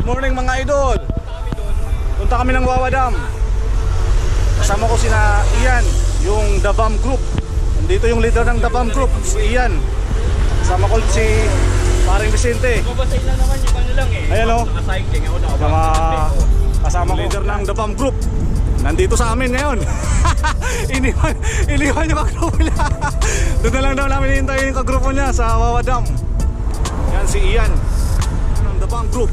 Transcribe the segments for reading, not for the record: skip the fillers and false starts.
Morning mga idol. Punta kami ng Wawa Dam. Kasama ko sina Ian, yung Dabam Group. Nandito yung leader ng Dabam Group, si Ian. Kasama ko si Paring Vicente. Babasahin lang naman yung ano lang eh. Ayan o, Naka-cycling ako, kasama ko leader ng Dabam Group. Nandito sa amin ngayon. Iniwan yung kagrupo niya. Doon na lang daw namin hintayin yung kagrupo niya sa Wawa Dam. Yan si Ian ng Dabam Group.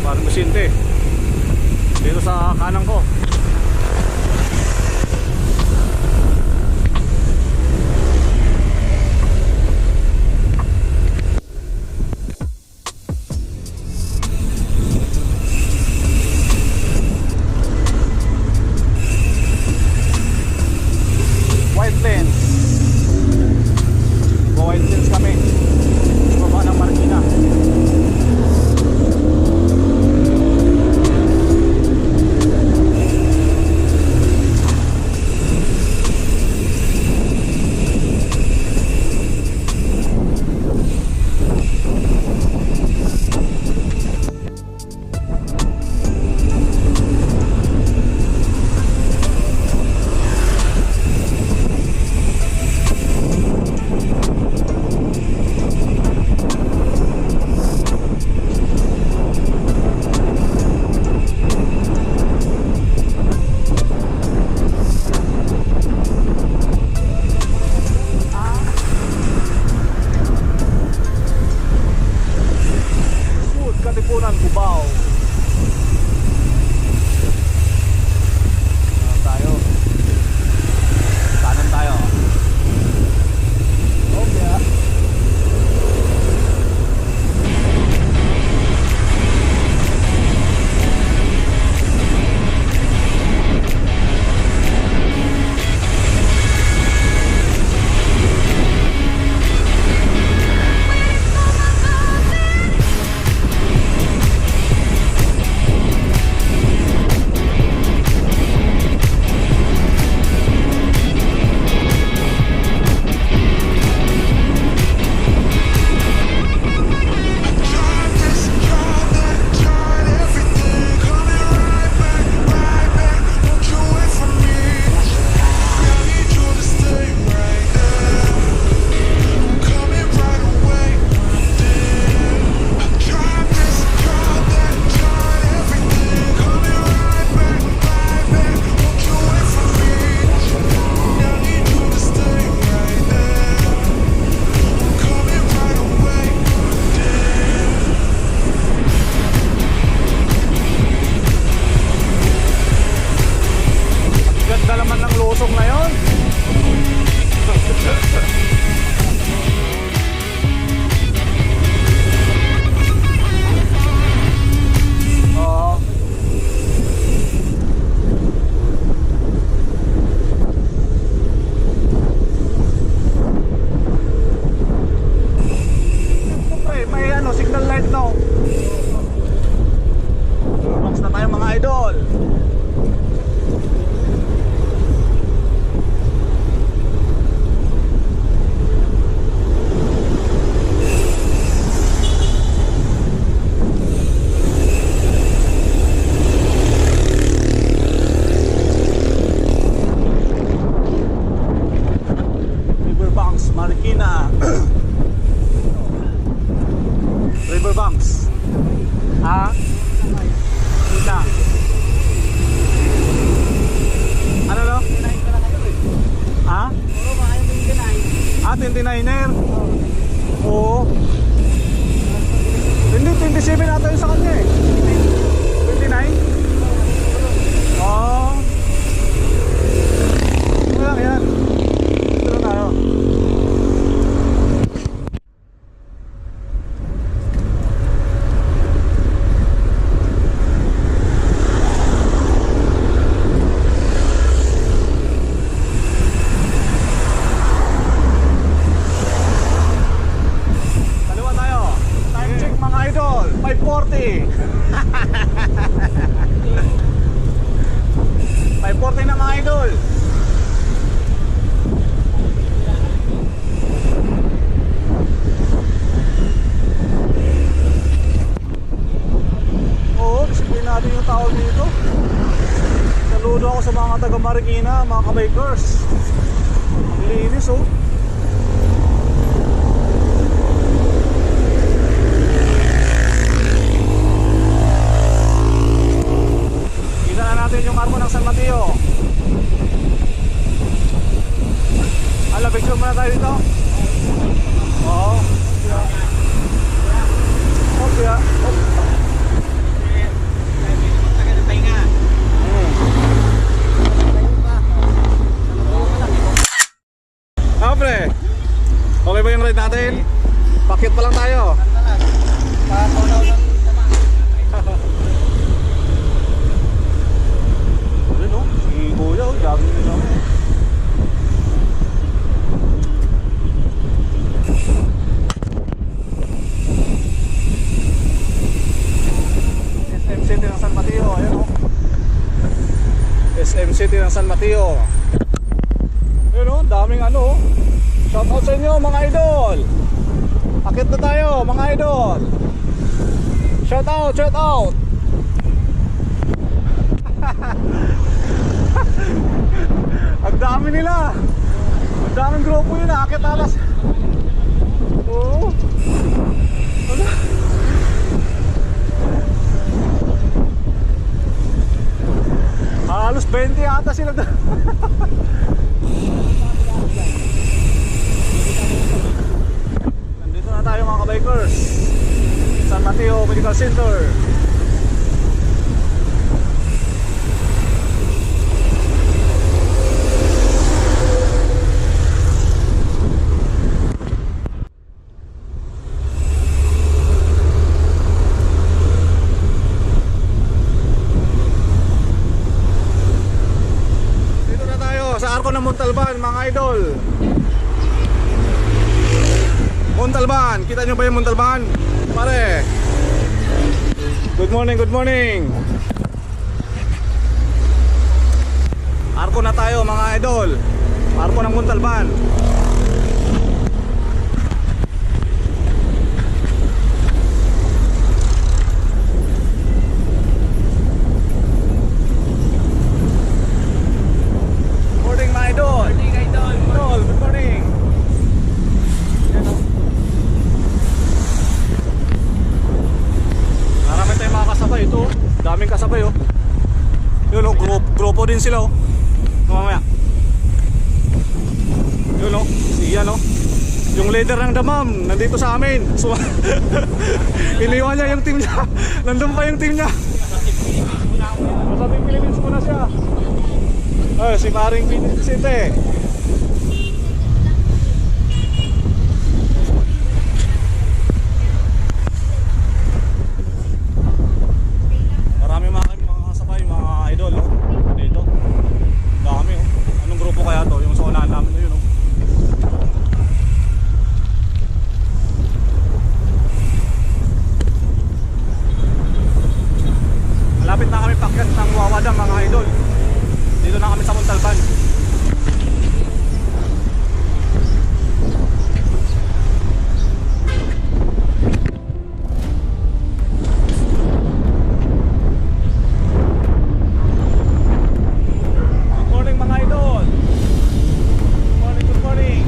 Parang Vicente dito sa kanan ko. White Plains. White Plains kami. Baba ng Marikina. Katipunan, Cubao. Tayo. Kanan tayo. Okay. 29er. Oo. Hindi, 27 ata yun sa kanya eh. 29? Oo. Ano lang yan. Ito na tayo. Idol, 540. mga taga Marikina, mga kabikers. Ang linis oh. Kita na natin yung arko ng San Mateo. Ala, picture muna tayo dito. Oo. Okay ah. Pre, okay ba yung ride natin? Pakit pa lang tayo. Ayun o, si Kuya o, jogging na naman. SM City ng San Mateo, ayun o. SM City ng San Mateo. Ayun o, daming ano. Shout out sa inyo mga idol. Akit na tayo mga idol. Shout out, shout out. Ang dami nila. Ang daming grupo yun, akit alas. Oo. Wala. Halos 20 ata sila. Nandito na tayo mga kabikers. San Mateo Medical Center. Dito na tayo sa Arco ng Montalban mga idol. Montalban, kita nyo ba yung Montalban? Pare, good morning, good morning. Arko na tayo mga idol. Arko ng Montalban. Good morning mga idol. Idol, good morning. Marami tayong mga kasabay ito. Daming kasabay oh. Yun oh, grupo din sila oh. Mamaya. Yun oh, iyan oh. Yung leader ng Damam nandito sa amin. So, iniwan niya yung team niya. Nandun pa yung team niya. Nasa Team Philippines muna siya. Ay, si Paring Vincente. Marami mga kasabay, mga idol oh. Dito. Dami oh. Anong grupo kaya to? Yung sa unahan namin na yun oh. Malapit na kami pakyat ng Wawadam mga idol. Dito na kami sa Montalban. Good morning mga idol. Good morning, good morning.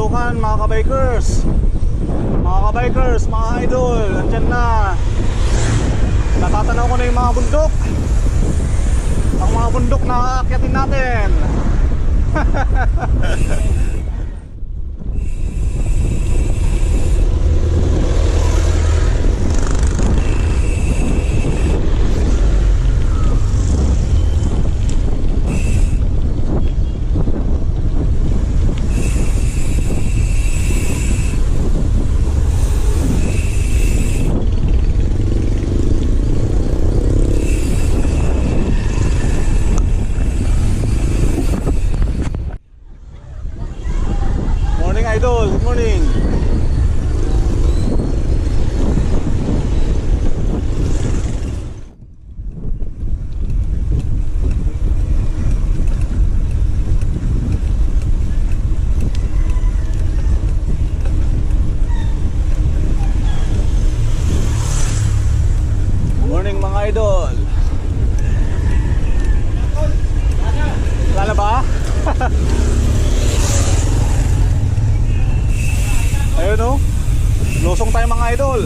kabundukan, mga kabikers. Mga kabikers, mga idol, andyan na. Natatanaw ko na yung mga bundok. Ang mga bundok na aakyatin natin. Morning idol, good morning. Morning mga idol. Lala ba? Ayun o, lusong tayo mga idol.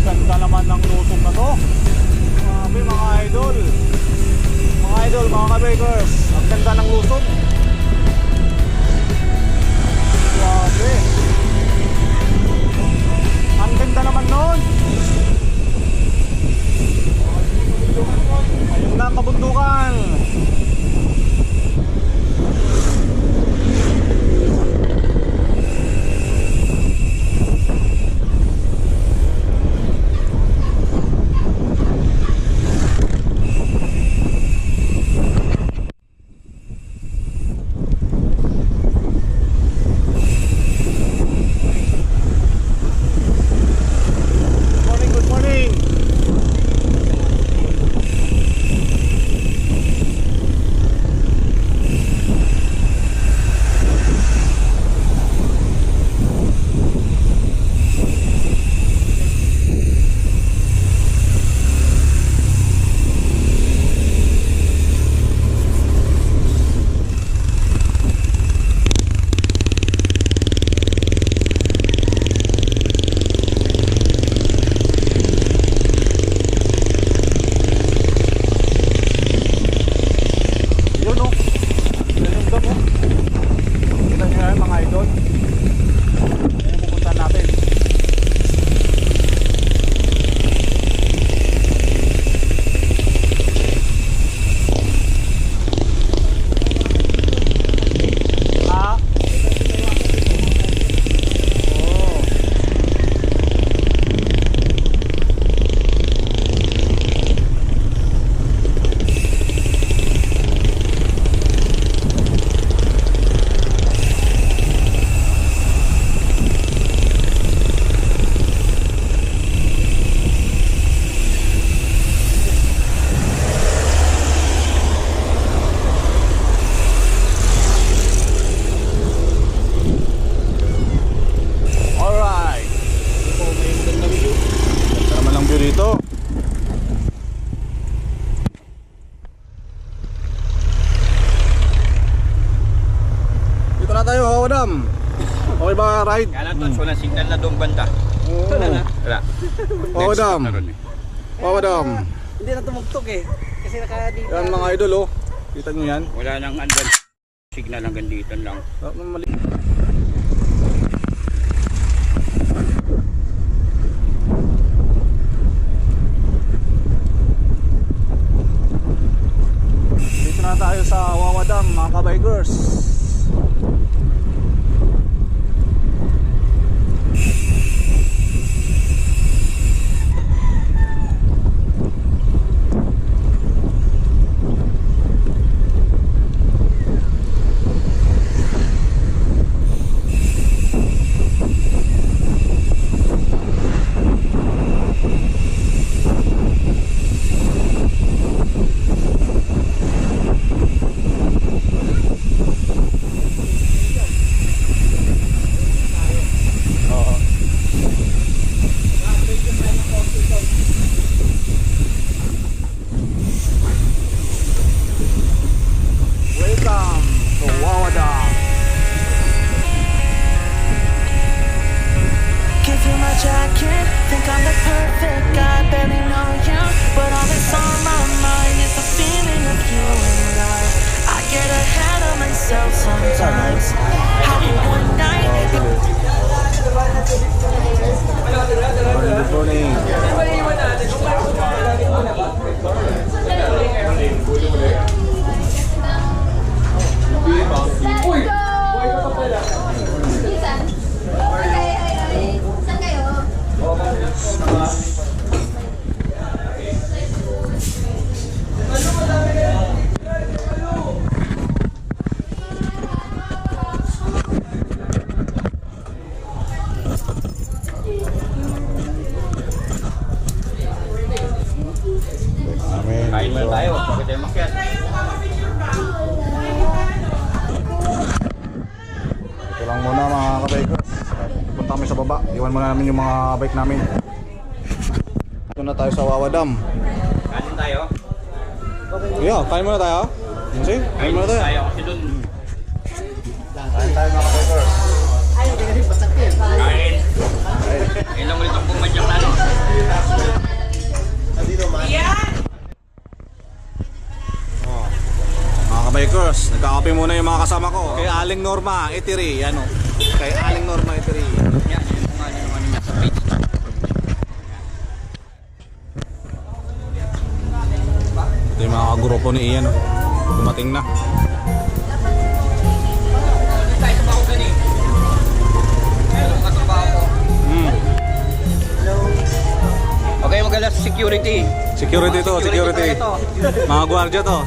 Ganda naman ng lusong na to. Grabe mga idol. Mga idol, mga kabikers, ang ganda ng lusong. Grabe. Ang ganda naman nun. Ayun na ang kabundukan. Good morning. Yun o. Yan yung damo. Kita nyo yan mga idol. Yan yung pupunta natin. Ha? Oo. Alright. Ganda naman ang view dito. Dito na tayo, Hawadam. Okay ba ride? Kala to, so na signal na doon banda. Oo. Wala. Hawadam. Hawadam. Hindi na tumugtog eh. Kasi nakadito. Yan mga idol oh. Kita nyo yan. Wala nang advance signal hanggang dito lang. Mali. Dito na tayo sa Wawa Dam mga kabikers. perfect, I barely know you, but all that's on my mind is the feeling of you and I get ahead of myself sometimes. How in one night Good morning. Saan kayo? Amen. Kain muna tayo. Bakit tayo makyat? Ito lang muna mga kabikers. Punta kami sa baba. Iwan muna namin yung mga bike namin. Ito na tayo sa Wawa Dam. Kain tayo. Yeah, kain muna tayo. Kasi, kain muna tayo. Kasi dun. Kain tayo mga kabikers. Kain. Ilang ulit ang pumadyak na ano. Mga kabikers, nagkakape muna yung mga kasama ko. Kay Aling Norma, Itiri. Yan o. Kay Aling Norma, Itiri. Yan, yung kung ano naman niya sa page. Ito yung mga kagrupo ni Ian. Oh. Dumating na. Tayo sa bako gani. Meron ka sa bako. Okay, magala sa security. Security to, security. Mga gwardiya to.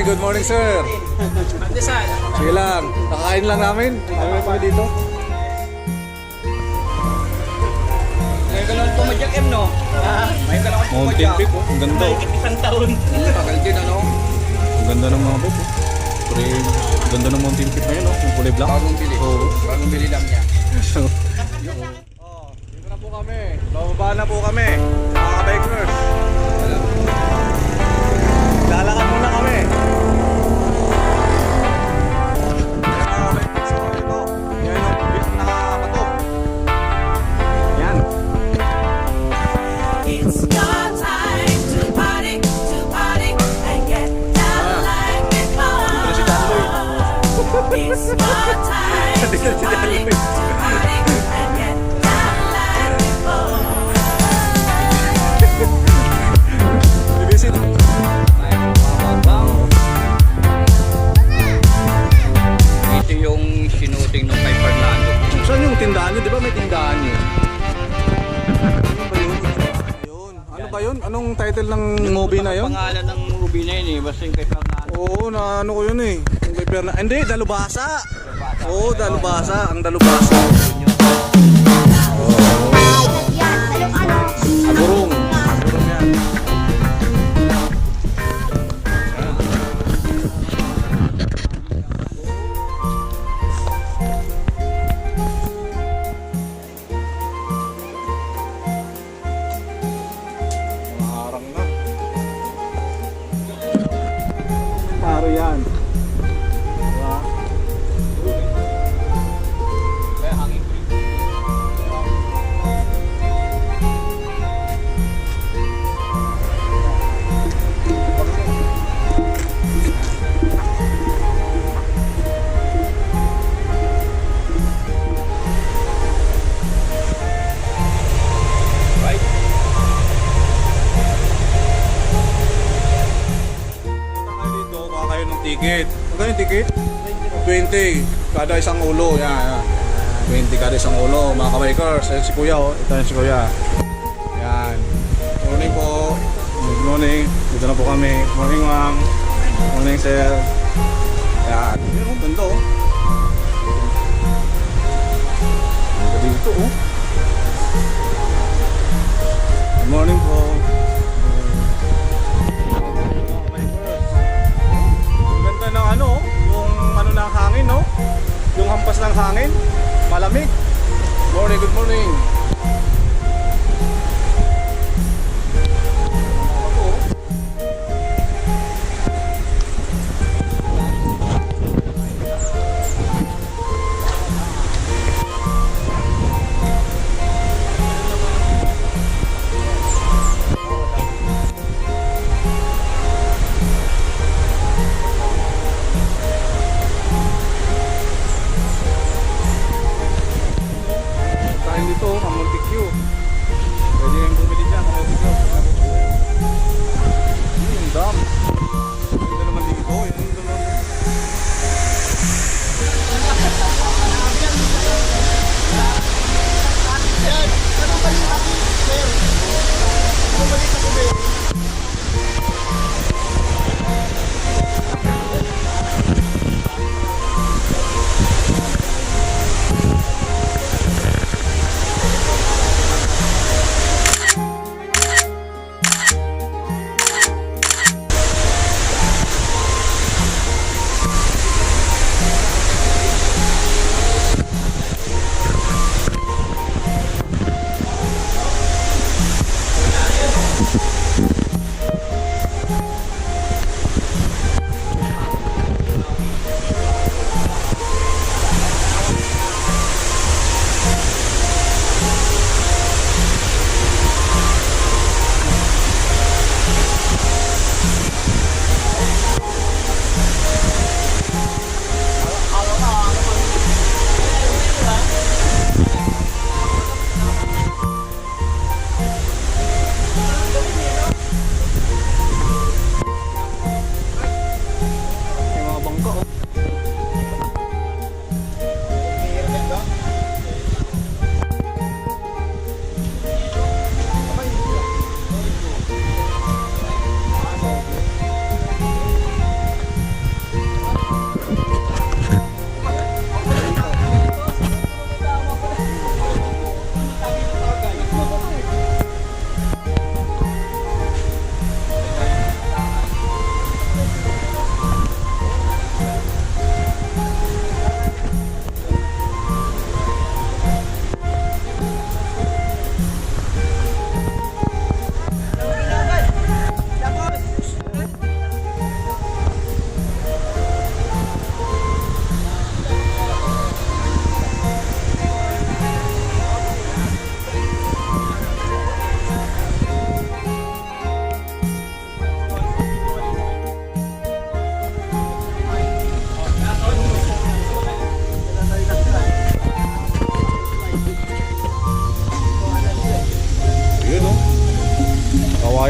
Good morning sir. Sige lang, nakakain lang namin. Ano pa dito? Ngayon ka lang pumadyak, M, no? Ngayon ka lang Mountain pumadyak. Peak, oh. Ang ganda. Oh. Isang taon. Tagal din, ano? Ang ganda ng mga bike. Oh. Pre, ang ganda ng Mountain Peak ngayon, oh. Yung kulay black. Bagong bili. Oo. Bagong bili lang niya. Oh, dito na po kami. Bababa na po kami. Mga bikers. Lalakad muna kami. it's your time to party and get down like before. It's your time to party and get down like before. Ito yung sinuting nung kay Fernando. Saan yung tindahan nyo? Di ba may tindahan nyo? Ano ba yun? Ayun. Ano ba yun? Anong title ng movie na yun? Pangalan ng movie na yun eh. Basta yung kay Fernando. Oo, na ano ko yun eh. Yung kay Perna. Hindi, Dalubhasa. Oo, Dalubhasa. Ang Dalubhasa. Yan, talong ano? Agurong. Agurong yan. Maharang na. Paro yan. Diba? Kaya hangin ko rin. Right? Punta kayo dito, baka kayo ng ticket. Magkano yung ticket? 20 kada isang ulo. Yan, yan. 20 kada isang ulo, mga kabikers. Ayan si kuya, oh. Ito yan si kuya. Yan. Morning po. Good morning. Dito na po kami. Morning, ma'am. Morning, sir. Yan. Yan, oh. Ganda, oh. Ganda dito, oh. Good morning po. Ang ganda ng ano, yung ano ng hangin, no? Yung hampas ng hangin, malamig. Morning, good morning.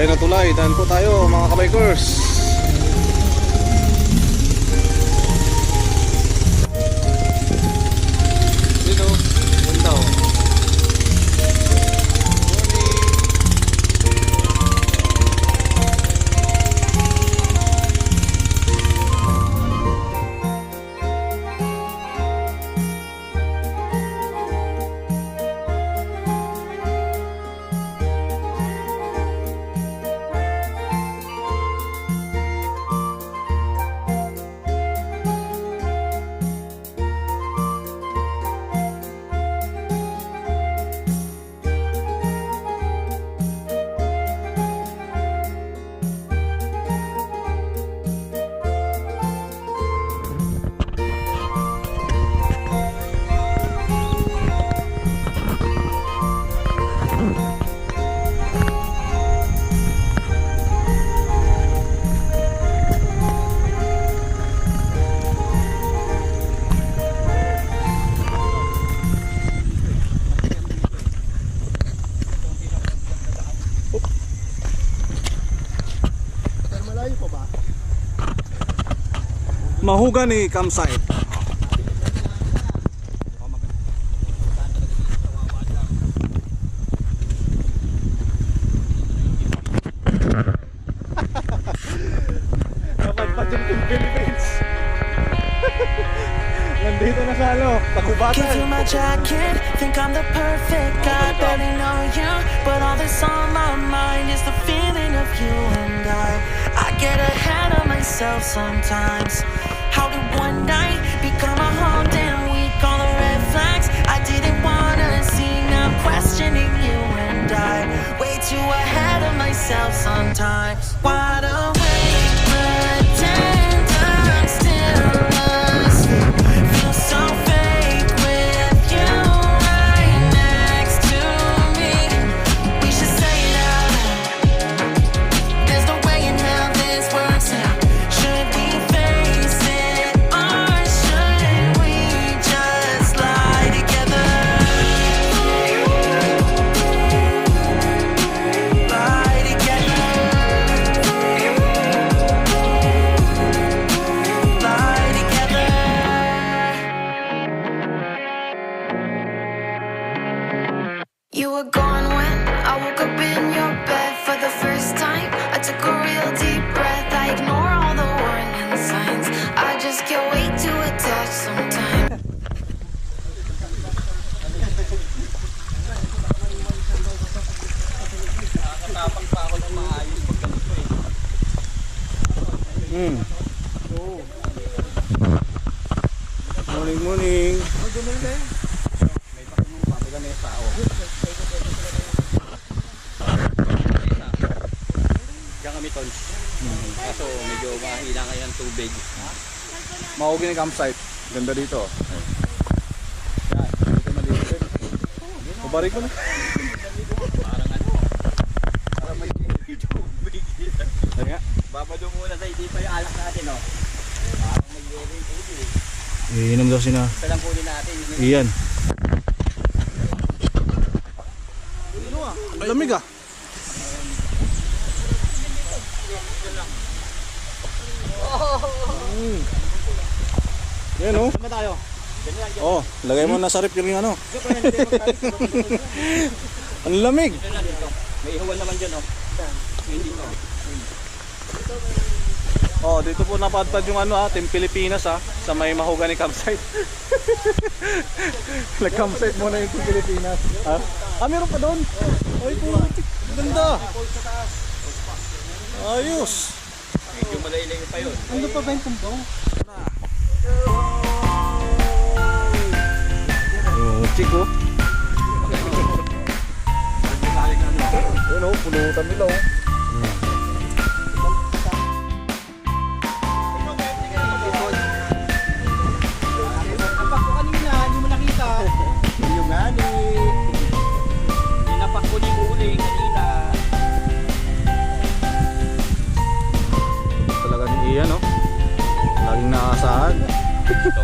Tulay na tulay. Daan po tayo mga kabikers. Dito, ganda oh. Mahogany campsite. Napadpad yung Philippines. Nandito na sa ano, Give Tagubatan. you my jacket, think I'm the perfect guy. Barely know you, but all that's on my mind is the feeling of you and I get ahead of myself sometimes. How did one night become a whole damn week? All the red flags I didn't wanna see. Now I'm questioning you and I way too ahead of myself sometimes. Wide awake, pretend I'm still asleep. Feel so fake with you right next to me. We should say it out loud. There's no way in hell this works out. Should we face it or should we just lie together? Lie together. Lie together. You were gone when I woke up in your bed for the first time. I took a real deep breath. I ignore all the warning signs. I just get way too attached sometimes. Nakakatapang pa ako ng maayos pag ganito eh. Morning, morning. May patunong pa, may lamesa ako. Diyan kami tons. Kaso medyo mahina ngayon ang tubig. Mahogany campsite. Ganda dito. Yan, dito maliit. Pabarik mo na. Parang ano. Parang may tubig. Yan nga. Babado muna sa hindi pa yung alak natin oh. Parang mag-yelo yung tubig. Iinom daw sina. Isa lang kunin natin. Iyan. Lamig ah. Yan oh. Saan ba tayo? Oh, lagay mo na sa rep yung ano. Ang lamig. May ihawan naman dyan oh. Hindi to. Oh, dito po napadpad yung ano Team Pilipinas sa may Mahogany campsite. Nag-campsite muna yung Team Pilipinas. Meron pa doon. Ay, putik. Ganda. Ayos. Medyo malaylay pa yun. Ano pa ba yung tumbong? Chico. Ayun oh, pulutan nila oh. Napak ko kanina, hindi mo nakita. Yung gani. Tinapak ko yung uling kanina. Talaga ni Ian oh. Laging nakakasahan. Ito.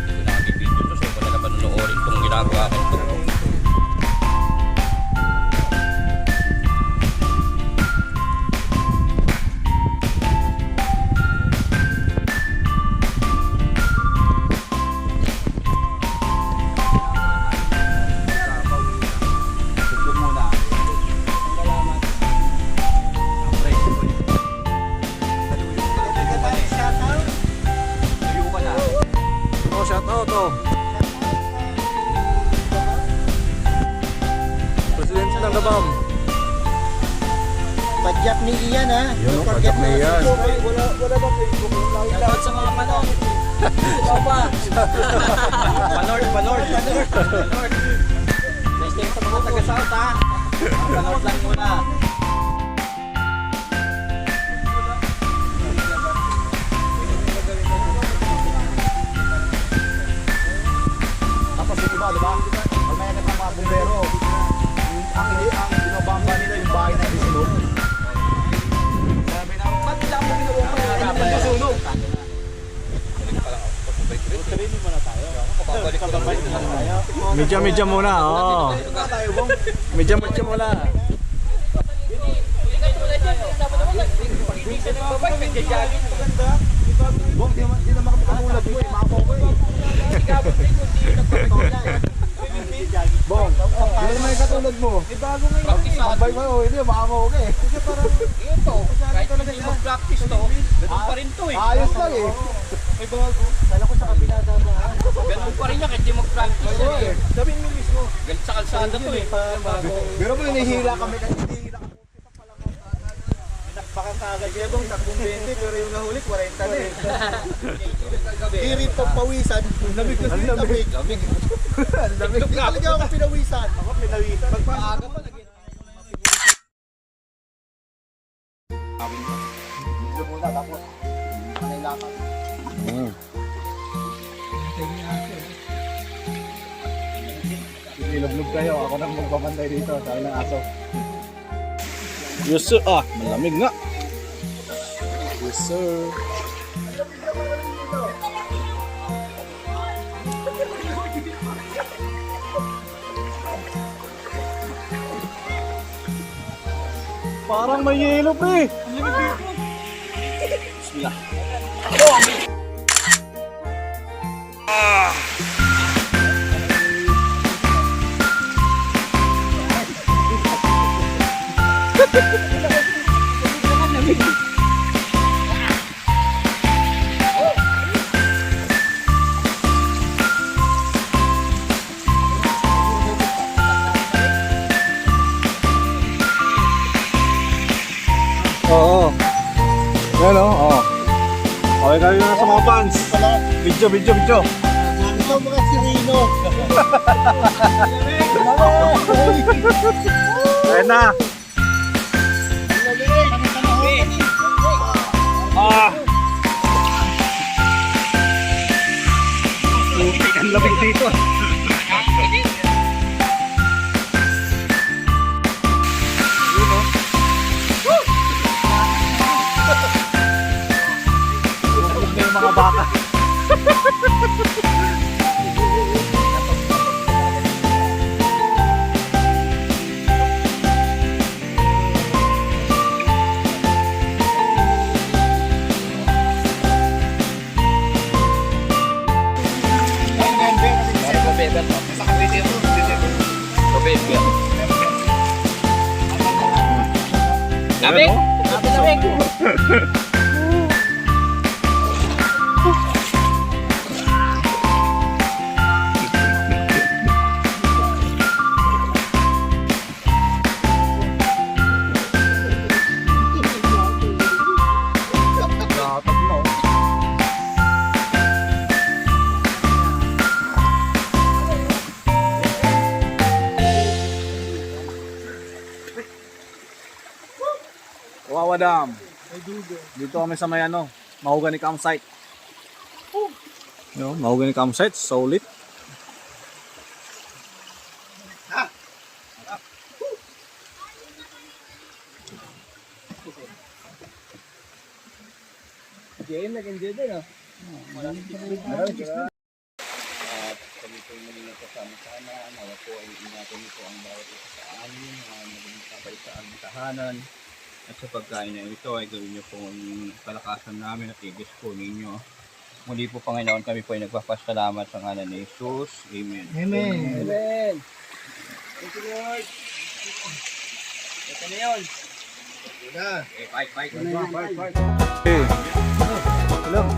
Ito na aming video to. So wala na panonoorin itong ginagawa ko ito. out, oh. Presidente ng Dabam. Padyak ni Ian ha. Yun, padyak ni Ian. Wala ba Facebook? Shoutout sa mga manok. Ikaw ba? Panord. Next time sa mga taga-south ha. Panord lang muna. Tapos yung iba, di ba? Pag may ng mga bumbero, ang binabamba nila yung bahay na isinunog. Sabi na, ba't nila ako binubuhay? Nasunog. Medya muna, oo. Medya muna. Bong, di naman kami kamulad mo eh, makaw ko eh. Bong, di naman yung katulad mo. Mabay mo, hindi, makaw ko eh. Ito, kahit hindi mag-practice to, ganun pa rin to eh. Ayos lang eh. May bago. Kala ko sa kabila dama. Ganun pa rin yan kahit hindi mag-practice yan eh. Sabihin mo mismo. Galit sa kalsada to eh. Pero mo hinihila kami kasi hinihila kami. Nakbakan ka agad yan bang takbong 20 pero yung nahuli 40 na eh. Gabi. Irit pang pawisan. Lamig kasi lamig. Lamig. Lamig. Di talaga ako pinawisan. Ako pinawisan. Pagpaaga pa lagi. Dito muna tapos. Kailangan. Ilog-log kayo, ako nang magpapantay dito, sabi ng aso. Yes sir, malamig nga. Yes sir. Parang may yelo pa eh. Bismillah. Oo. Yan o, oo. Okay kayo na sa mga fans. Video. Ikaw mga si Rino. Ayan na. Ang lamig dito. Yung mga baka. Lamig! Lamig! Wawa Dam. Dito kami sa may ano, mahogany campsite. No, mahogany campsite, solid. Jane, nag-enjoy din ah. Kami po yung muli kasama-sama. Nawa po ay ingatan niyo po ang bawat isa sa amin. Maging sabay sa aming tahanan. At sa pagkain na ito ay gawin niyo po yung kalakasan namin at igis po ninyo. Muli po Panginoon, kami po ay nagpapasalamat sa ngalan ni Jesus. Amen. Amen. Amen. Thank you Lord. Ito na yun. Okay, fight. Hey. Hello.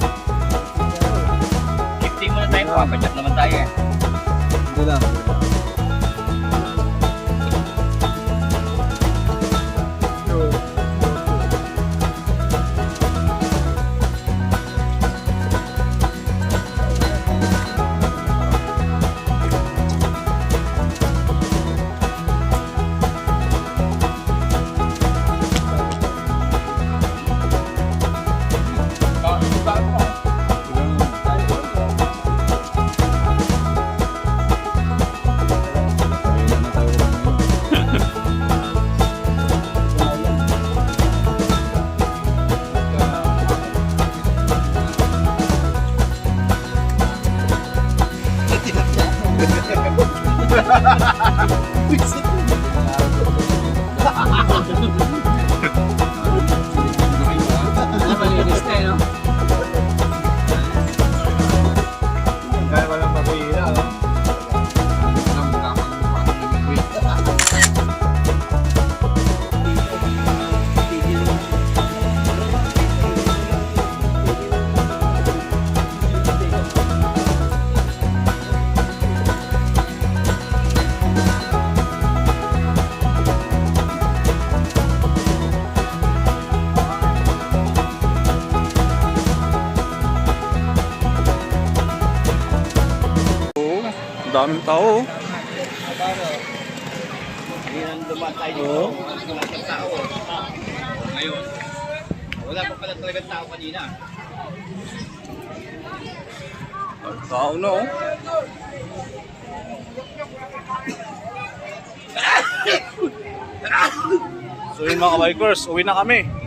Lifting muna tayo. Papacheck naman tayo eh. Hindi lang. Malinis na eh, no? Kaya walang pag-iila, no? Ang daming tao. Hindi nang dumaan tayo dito. Wala siyang tao. Ngayon, wala pa pala talagang tao kanina. Ang tao na, oh. So yun mga bikers, uwi na kami.